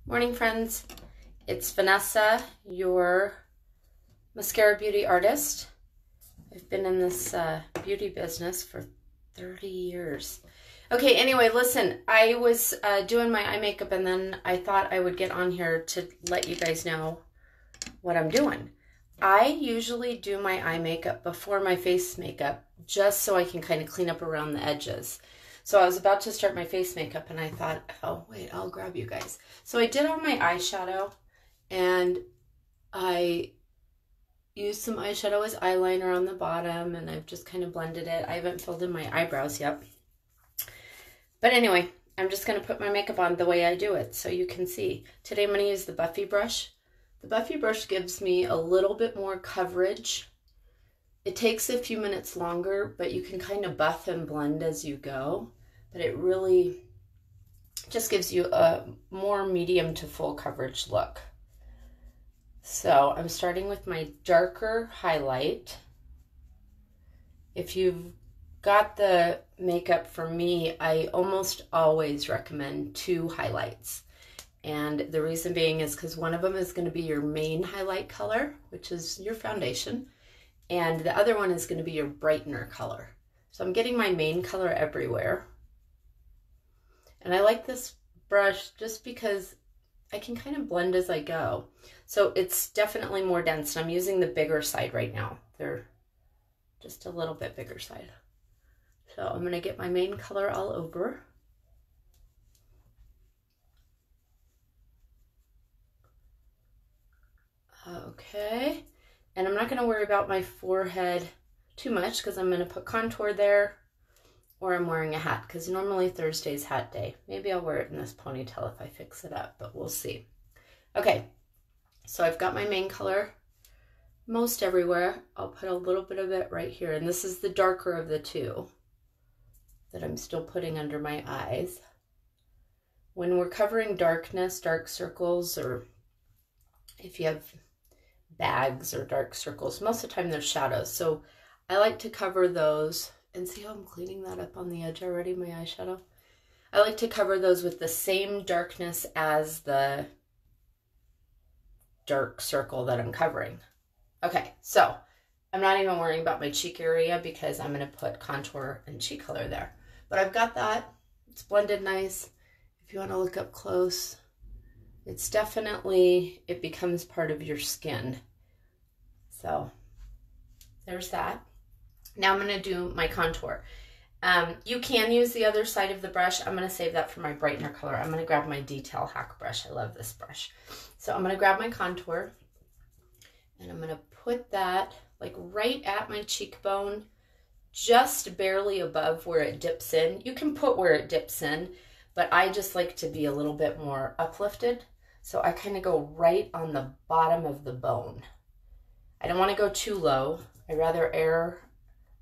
Morning, friends. It's Vanessa, your mascara beauty artist. I've been in this beauty business for 30 years. Okay, anyway, listen, I was doing my eye makeup and then I thought I would get on here to let you guys know what I'm doing. I usually do my eye makeup before my face makeup just so I can kind of clean up around the edges. So I was about to start my face makeup and I thought, oh, wait, I'll grab you guys. So I did on my eyeshadow and I used some eyeshadow as eyeliner on the bottom and I've just kind of blended it. I haven't filled in my eyebrows yet. But anyway, I'm just going to put my makeup on the way I do it so you can see. Today I'm going to use the Buffy brush. The Buffy brush gives me a little bit more coverage. It takes a few minutes longer, but you can kind of buff and blend as you go. But it really just gives you a more medium to full coverage look. So I'm starting with my darker highlight. If you've got the makeup, for me, I almost always recommend 2 highlights. And the reason being is because one of them is going to be your main highlight color, which is your foundation. And the other one is going to be your brightener color. So I'm getting my main color everywhere. And I like this brush just because I can kind of blend as I go. So it's definitely more dense. I'm using the bigger side right now. They're just a little bit bigger side. So I'm going to get my main color all over. Okay. And I'm not going to worry about my forehead too much because I'm going to put contour there, or I'm wearing a hat because normally Thursday's hat day. Maybe I'll wear it in this ponytail if I fix it up, but we'll see. Okay, so I've got my main color most everywhere. I'll put a little bit of it right here, and this is the darker of the 2 that I'm still putting under my eyes. When we're covering darkness, dark circles, or if you have bags or dark circles, most of the time they're shadows. So I like to cover those. And see how I'm cleaning that up on the edge already, my eyeshadow? I like to cover those with the same darkness as the dark circle that I'm covering. Okay, so I'm not even worrying about my cheek area because I'm going to put contour and cheek color there. But I've got that. It's blended nice. If you want to look up close, it's definitely, it becomes part of your skin. So there's that. Now I'm going to do my contour. You can use the other side of the brush. I'm going to save that for my brightener color. I'm going to grab my Detail Hack brush. I love this brush. So I'm going to grab my contour and I'm going to put that like right at my cheekbone, just barely above where it dips in. You can put where it dips in, but I just like to be a little bit more uplifted. So I kind of go right on the bottom of the bone. I don't want to go too low. I'd rather err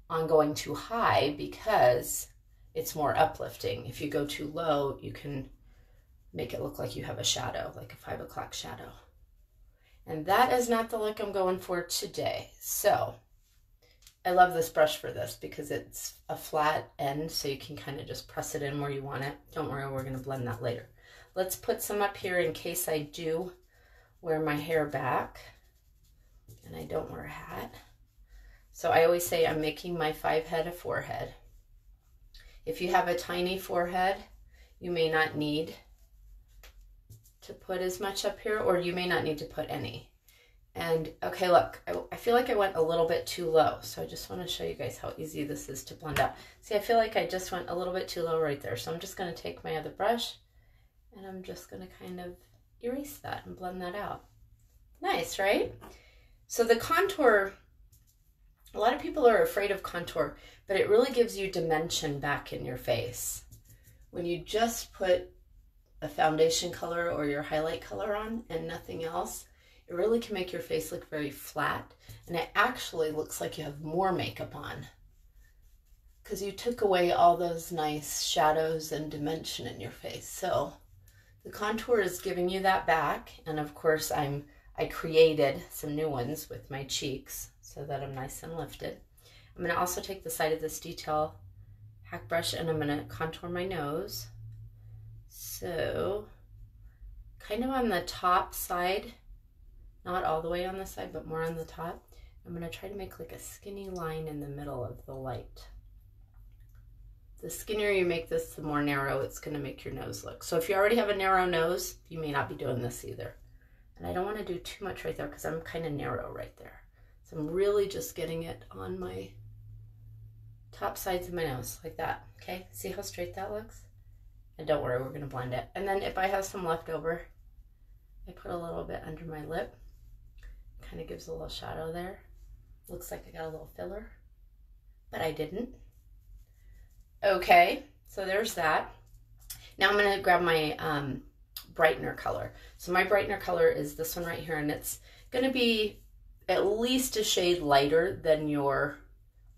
on going too high because it's more uplifting. If you go too low, you can make it look like you have a shadow, like a 5 o'clock shadow. And that is not the look I'm going for today. So I love this brush for this because it's a flat end, so you can kind of just press it in where you want it. Don't worry, we're going to blend that later. Let's put some up here in case I do wear my hair back and I don't wear a hat. So I always say I'm making my 5 head a forehead. If you have a tiny forehead, you may not need to put as much up here, or you may not need to put any. And okay, look, I feel like I went a little bit too low. So I just want to show you guys how easy this is to blend out. See, I feel like I just went a little bit too low right there. So I'm just going to take my other brush and I'm just going to kind of erase that and blend that out. Nice, right? So the contour, a lot of people are afraid of contour, but it really gives you dimension back in your face. When you just put a foundation color or your highlight color on and nothing else, it really can make your face look very flat, and it actually looks like you have more makeup on because you took away all those nice shadows and dimension in your face. So the contour is giving you that back, and of course I created some new ones with my cheeks so that I'm nice and lifted. I'm going to also take the side of this Detail Hack brush and I'm going to contour my nose. So kind of on the top side, not all the way on the side, but more on the top. I'm going to try to make like a skinny line in the middle of the light. The skinnier you make this, the more narrow it's going to make your nose look. So if you already have a narrow nose, you may not be doing this either. And I don't want to do too much right there because I'm kind of narrow right there. So I'm really just getting it on my top sides of my nose like that. Okay, see how straight that looks? And don't worry, we're going to blend it. And then if I have some left over, I put a little bit under my lip. Kind of gives a little shadow there. Looks like I got a little filler, but I didn't. Okay, so there's that. Now I'm going to grab my brightener color. So my brightener color is this one right here, and it's going to be at least a shade lighter than your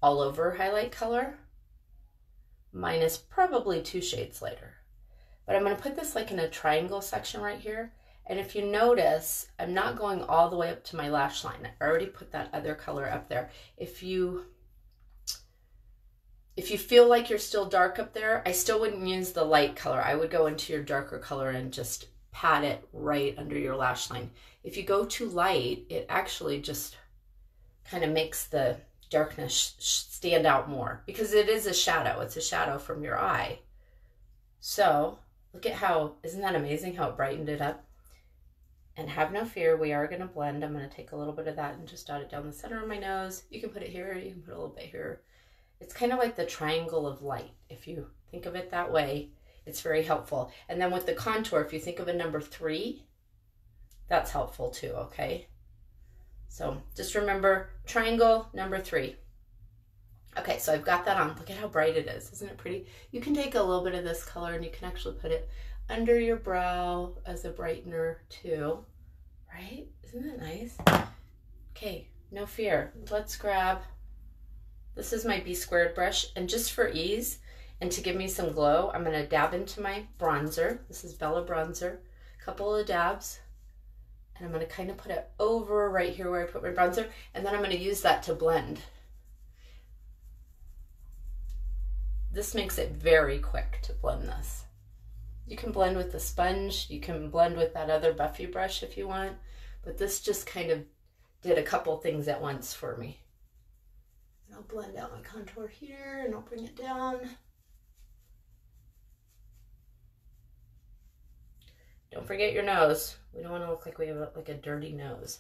all over highlight color. Mine is probably 2 shades lighter. But I'm going to put this like in a triangle section right here. And if you notice, I'm not going all the way up to my lash line. I already put that other color up there. If you feel like you're still dark up there, I still wouldn't use the light color. I would go into your darker color and just pat it right under your lash line. If you go too light, it actually just kind of makes the darkness stand out more because it is a shadow. It's a shadow from your eye. So look at how, isn't that amazing how it brightened it up? And have no fear, we are going to blend. I'm going to take a little bit of that and just dot it down the center of my nose. You can put it here, you can put a little bit here. It's kind of like the triangle of light. If you think of it that way, it's very helpful. And then with the contour, if you think of a number 3, that's helpful too, okay? So just remember, triangle, number 3. Okay, so I've got that on. Look at how bright it is. Isn't it pretty? You can take a little bit of this color and you can actually put it under your brow as a brightener too, right? Isn't that nice? Okay, no fear. Let's grab, this is my B² brush, and just for ease and to give me some glow, I'm gonna dab into my bronzer. This is Bella bronzer, a couple of dabs, and I'm gonna kind of put it over right here where I put my bronzer, and then I'm gonna use that to blend. This makes it very quick to blend this. You can blend with the sponge, you can blend with that other Buffy brush if you want, but this just kind of did a couple things at once for me. And I'll blend out my contour here and I'll bring it down. Don't forget your nose. We don't want to look like we have like a dirty nose.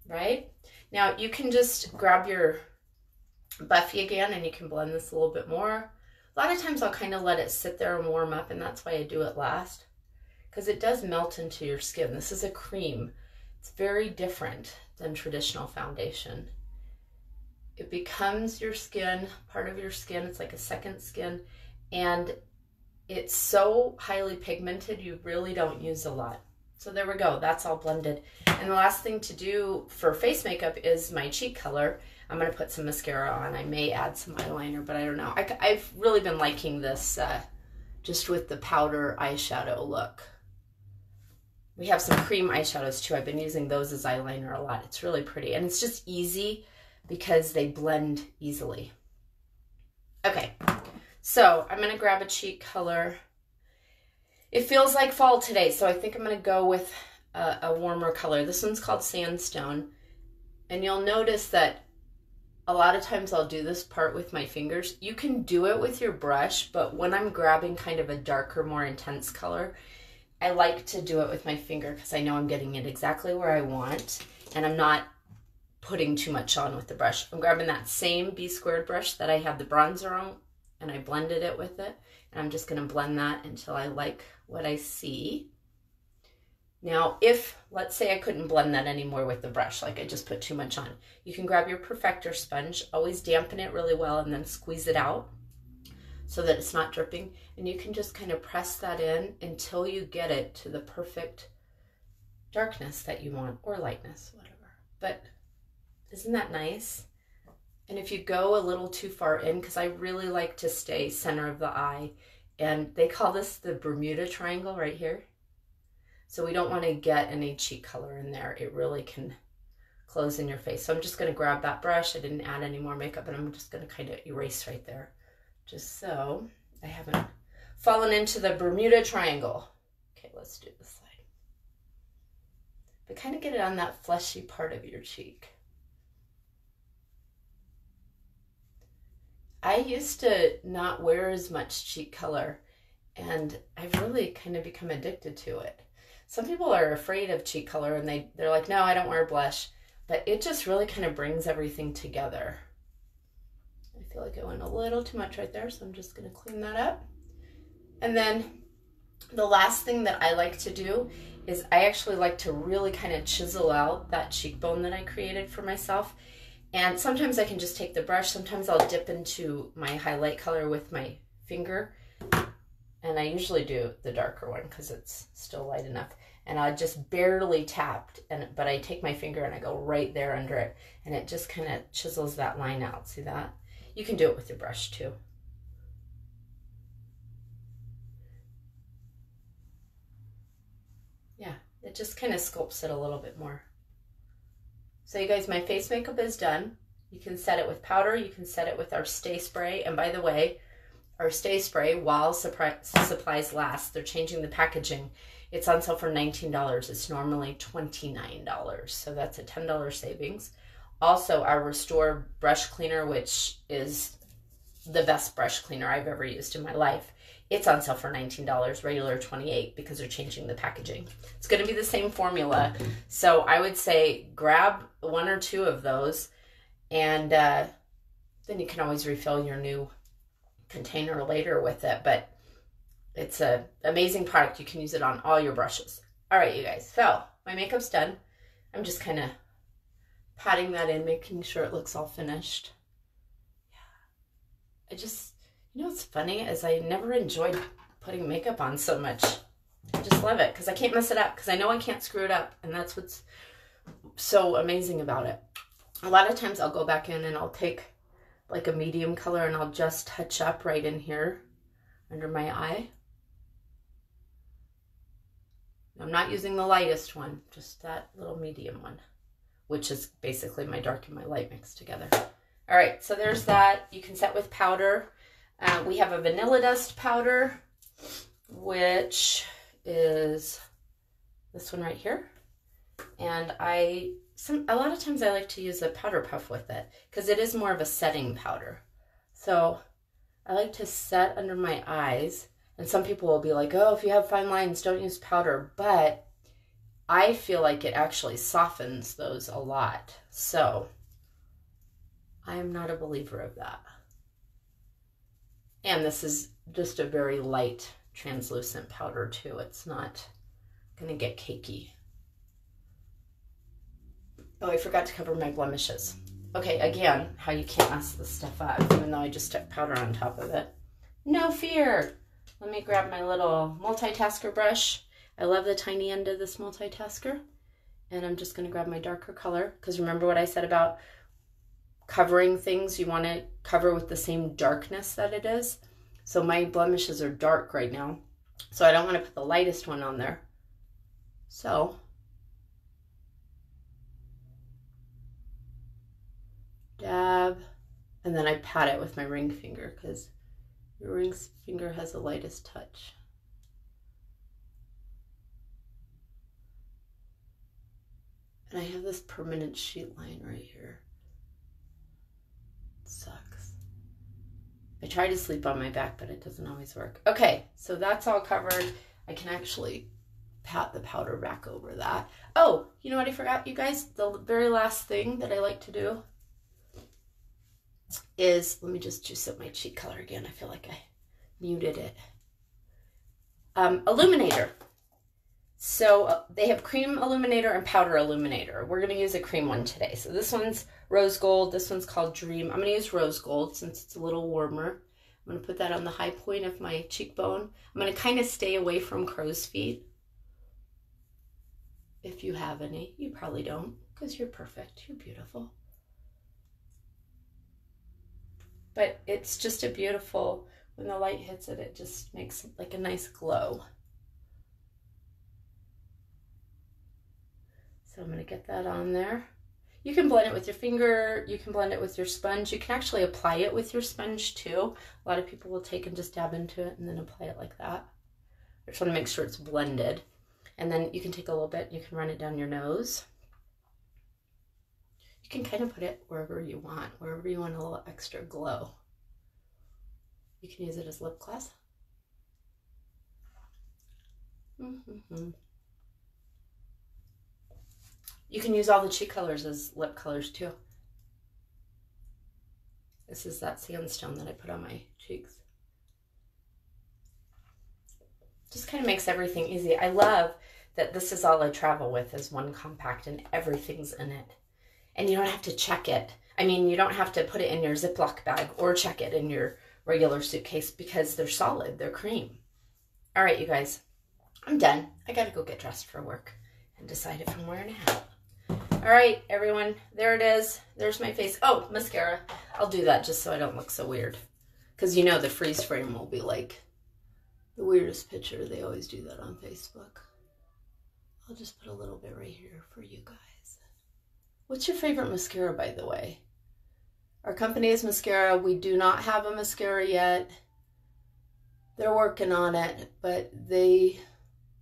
Right? Now you can just grab your Buffy again and you can blend this a little bit more. A lot of times I'll kind of let it sit there and warm up, and that's why I do it last, because it does melt into your skin. This is a cream. It's very different than traditional foundation. It becomes your skin, part of your skin. It's like a second skin, and it's so highly pigmented you really don't use a lot. So there we go, that's all blended. And the last thing to do for face makeup is my cheek color. I'm gonna put some mascara on. I may add some eyeliner, but I don't know. I've really been liking this just with the powder eyeshadow look. We have some cream eyeshadows too. I've been using those as eyeliner a lot. It's really pretty, and it's just easy because they blend easily. Okay, so I'm gonna grab a cheek color. It feels like fall today, so I think I'm gonna go with a warmer color. This one's called Sandstone, and you'll notice that a lot of times I'll do this part with my fingers. You can do it with your brush, but when I'm grabbing kind of a darker, more intense color, I like to do it with my finger because I know I'm getting it exactly where I want, and I'm not putting too much on with the brush. I'm grabbing that same B² brush that I had the bronzer on, and I blended it with it, and I'm just gonna blend that until I like what I see. Now, if, let's say I couldn't blend that anymore with the brush, like I just put too much on, you can grab your perfector sponge, always dampen it really well, and then squeeze it out so that it's not dripping. And you can just kind of press that in until you get it to the perfect darkness that you want, or lightness, whatever. But isn't that nice? And if you go a little too far in, because I really like to stay center of the eye, and they call this the Bermuda Triangle right here. So we don't want to get any cheek color in there. It really can close in your face. So I'm just going to grab that brush. I didn't add any more makeup, and I'm just going to kind of erase right there, just so I haven't fallen into the Bermuda Triangle. Okay, let's do this side. But kind of get it on that fleshy part of your cheek. I used to not wear as much cheek color, and I've really kind of become addicted to it. Some people are afraid of cheek color, and they're like, no, I don't wear blush. But it just really kind of brings everything together. I feel like it went a little too much right there, so I'm just going to clean that up. And then the last thing that I like to do is I actually like to really kind of chisel out that cheekbone that I created for myself. And sometimes I can just take the brush. Sometimes I'll dip into my highlight color with my finger. And I usually do the darker one because it's still light enough. And I just barely tapped, but I take my finger and I go right there under it. And it just kind of chisels that line out. See that? You can do it with your brush too. Yeah, it just kind of sculpts it a little bit more. So you guys, my face makeup is done. You can set it with powder. You can set it with our Stay Spray. And by the way, our Stay Spray, while supplies last, they're changing the packaging. It's on sale for $19. It's normally $29. So that's a $10 savings. Also, our Restore brush cleaner, which is the best brush cleaner I've ever used in my life. It's on sale for $19, regular $28, because they're changing the packaging. It's going to be the same formula. So I would say grab 1 or 2 of those, and then you can always refill your new container later with it. But it's an amazing product. You can use it on all your brushes. All right, you guys. So my makeup's done. I'm just kind of patting that in, making sure it looks all finished. Yeah. You know what's funny is I never enjoyed putting makeup on so much. I just love it because I can't mess it up, because I know I can't screw it up, and that's what's so amazing about it. A lot of times I'll go back in and I'll take like a medium color and I'll just touch up right in here under my eye. I'm not using the lightest one, just that little medium one, which is basically my dark and my light mixed together. All right, so there's that. You can set with powder. We have a vanilla dust powder, which is this one right here. And a lot of times I like to use a powder puff with it because it is more of a setting powder. So I like to set under my eyes. And some people will be like, oh, if you have fine lines, don't use powder. But I feel like it actually softens those a lot. So I am not a believer of that. And this is just a very light, translucent powder too. It's not going to get cakey. Oh, I forgot to cover my blemishes. Okay, again, how you can't mess this stuff up, even though I just stuck powder on top of it. No fear. Let me grab my little multitasker brush. I love the tiny end of this multitasker. And I'm just going to grab my darker color, because remember what I said about covering things, you want to cover with the same darkness that it is. So my blemishes are dark right now, so I don't want to put the lightest one on there. So dab, and then I pat it with my ring finger, because your ring finger has the lightest touch. And I have this permanent sheet line right here. Sucks. I try to sleep on my back, but it doesn't always work. Okay, so that's all covered. I can actually pat the powder back over that. Oh, you know what I forgot, you guys? The very last thing that I like to do is, let me just juice up my cheek color again. I feel like I muted it. Illuminator. So they have cream illuminator and powder illuminator. We're going to use a cream one today. So this one's rose gold. This one's called Dream. I'm going to use rose gold since it's a little warmer. I'm going to put that on the high point of my cheekbone. I'm going to kind of stay away from crow's feet. If you have any. You probably don't, because you're perfect. You're beautiful. But it's just a beautiful, when the light hits it, it just makes like a nice glow. So I'm going to get that on there. You can blend it with your finger. You can blend it with your sponge. You can actually apply it with your sponge too. A lot of people will take and just dab into it and then apply it like that. I just want to make sure it's blended. And then you can take a little bit, you can run it down your nose. You can kind of put it wherever you want a little extra glow. You can use it as lip gloss. You can use all the cheek colors as lip colors too. This is that sandstone that I put on my cheeks. Just kind of makes everything easy. I love that this is all I travel with is one compact and everything's in it. And you don't have to check it. I mean, you don't have to put it in your Ziploc bag or check it in your regular suitcase because they're solid, they're cream. All right, you guys, I'm done. I gotta go get dressed for work and decide if I'm wearing a hat. All right, everyone, there it is. There's my face. Oh, mascara. I'll do that just so I don't look so weird. Because you know the freeze frame will be like the weirdest picture. They always do that on Facebook. I'll just put a little bit right here for you guys. What's your favorite mascara, by the way? Our company is mascara. We do not have a mascara yet. They're working on it, but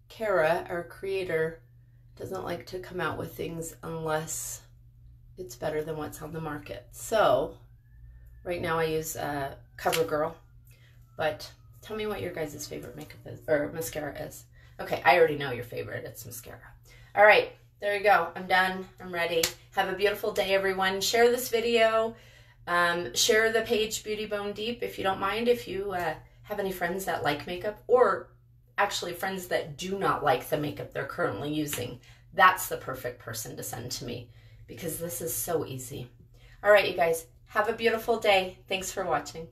Kara, our creator, doesn't like to come out with things unless it's better than what's on the market. So right now I use CoverGirl, but tell me what your guys' favorite makeup is, or mascara is. Okay, I already know your favorite. It's mascara. All right, there you go. I'm done. I'm ready. Have a beautiful day, everyone. Share this video. Share the page Beauty Bone Deep if you don't mind. If you have any friends that like makeup, or actually friends that do not like the makeup they're currently using, that's the perfect person to send to me because this is so easy. All right, you guys, have a beautiful day. Thanks for watching.